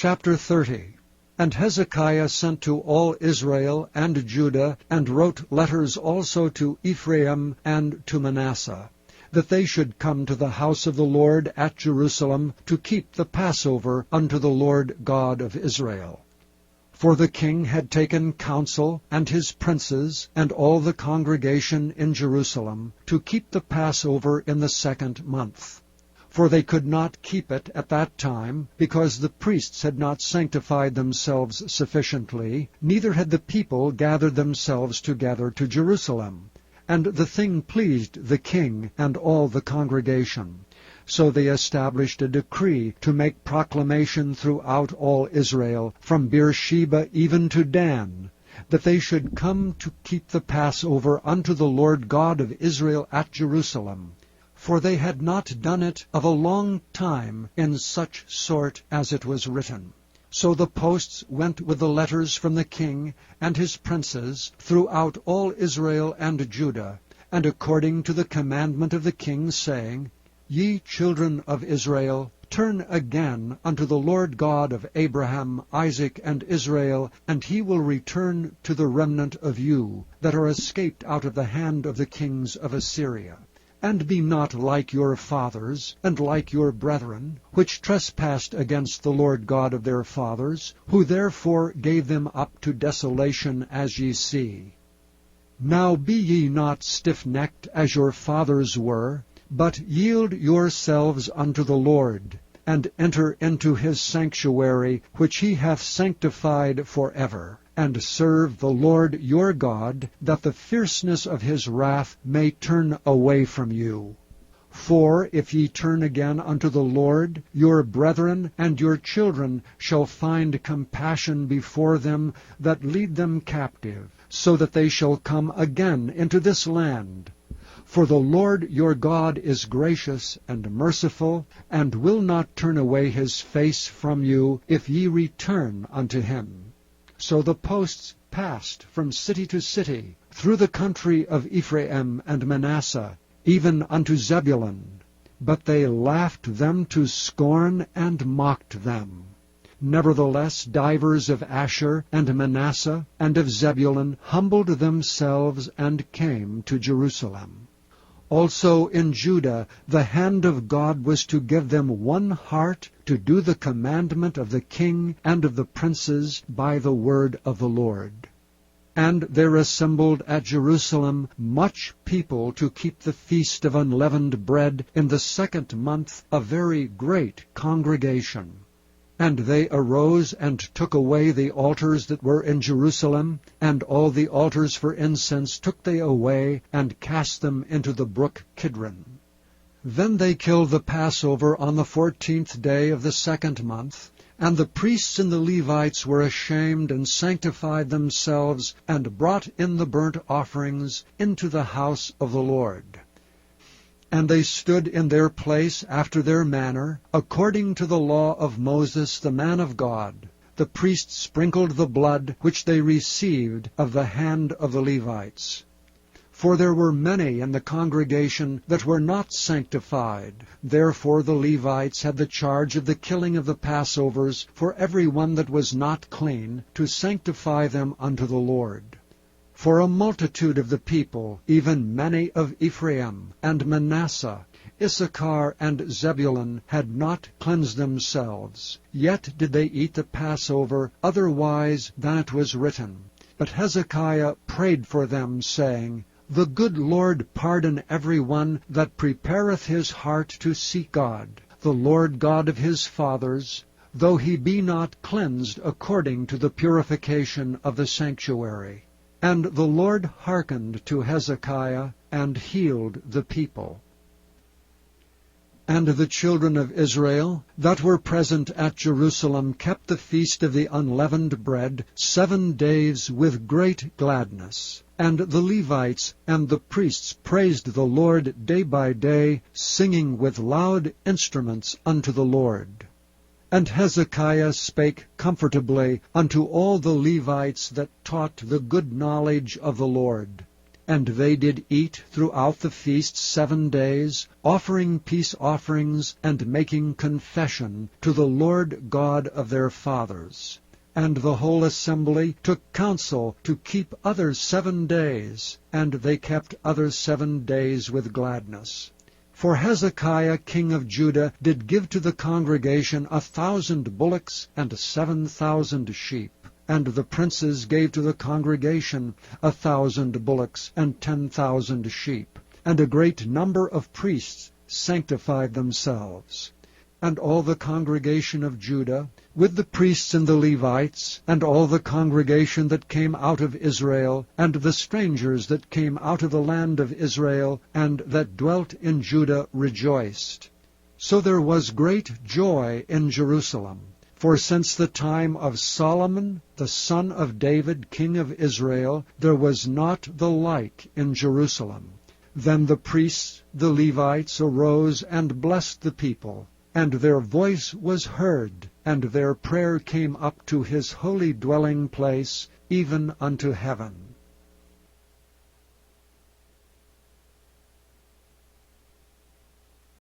Chapter 30. And Hezekiah sent to all Israel and Judah, and wrote letters also to Ephraim and to Manasseh, that they should come to the house of the Lord at Jerusalem to keep the Passover unto the Lord God of Israel. For the king had taken counsel, and his princes, and all the congregation in Jerusalem, to keep the Passover in the 2nd month. For they could not keep it at that time, because the priests had not sanctified themselves sufficiently, neither had the people gathered themselves together to Jerusalem. And the thing pleased the king and all the congregation. So they established a decree to make proclamation throughout all Israel, from Beersheba even to Dan, that they should come to keep the Passover unto the Lord God of Israel at Jerusalem. For they had not done it of a long time in such sort as it was written. So the posts went with the letters from the king and his princes throughout all Israel and Judah, and according to the commandment of the king, saying, Ye children of Israel, turn again unto the Lord God of Abraham, Isaac, and Israel, and he will return to the remnant of you that are escaped out of the hand of the kings of Assyria. And be not like your fathers, and like your brethren, which trespassed against the Lord God of their fathers, who therefore gave them up to desolation, as ye see. Now be ye not stiff-necked as your fathers were, but yield yourselves unto the Lord, and enter into his sanctuary, which he hath sanctified forever, and serve the Lord your God, that the fierceness of his wrath may turn away from you. For if ye turn again unto the Lord, your brethren and your children shall find compassion before them that lead them captive, so that they shall come again into this land. For the Lord your God is gracious and merciful, and will not turn away his face from you, if ye return unto him. So the posts passed from city to city, through the country of Ephraim and Manasseh, even unto Zebulun. But they laughed them to scorn, and mocked them. Nevertheless divers of Asher and Manasseh and of Zebulun humbled themselves, and came to Jerusalem. Also in Judah the hand of God was to give them one heart to do the commandment of the king and of the princes by the word of the Lord. And there assembled at Jerusalem much people to keep the feast of unleavened bread in the 2nd month, a very great congregation. And they arose and took away the altars that were in Jerusalem, and all the altars for incense took they away, and cast them into the brook Kidron. Then they killed the Passover on the 14th day of the 2nd month, and the priests and the Levites were ashamed, and sanctified themselves, and brought in the burnt offerings into the house of the Lord. And they stood in their place after their manner, according to the law of Moses the man of God. The priests sprinkled the blood which they received of the hand of the Levites. For there were many in the congregation that were not sanctified. Therefore the Levites had the charge of the killing of the Passovers for every one that was not clean, to sanctify them unto the Lord. For a multitude of the people, even many of Ephraim and Manasseh, Issachar and Zebulun, had not cleansed themselves, yet did they eat the Passover otherwise than it was written. But Hezekiah prayed for them, saying, The good Lord pardon every one that prepareth his heart to seek God, the Lord God of his fathers, though he be not cleansed according to the purification of the sanctuary. And the Lord hearkened to Hezekiah, and healed the people. And the children of Israel that were present at Jerusalem kept the feast of the unleavened bread 7 days with great gladness. And the Levites and the priests praised the Lord day by day, singing with loud instruments unto the Lord. And Hezekiah spake comfortably unto all the Levites that taught the good knowledge of the Lord. And they did eat throughout the feast 7 days, offering peace offerings, and making confession to the Lord God of their fathers. And the whole assembly took counsel to keep other 7 days, and they kept other 7 days with gladness. For Hezekiah king of Judah did give to the congregation 1,000 bullocks and 7,000 sheep. And the princes gave to the congregation 1,000 bullocks and 10,000 sheep. And a great number of priests sanctified themselves. And all the congregation of Judah, with the priests and the Levites, and all the congregation that came out of Israel, and the strangers that came out of the land of Israel, and that dwelt in Judah, rejoiced. So there was great joy in Jerusalem. For since the time of Solomon, the son of David, king of Israel, there was not the like in Jerusalem. Then the priests, the Levites, arose and blessed the people. And their voice was heard, and their prayer came up to his holy dwelling place, even unto heaven.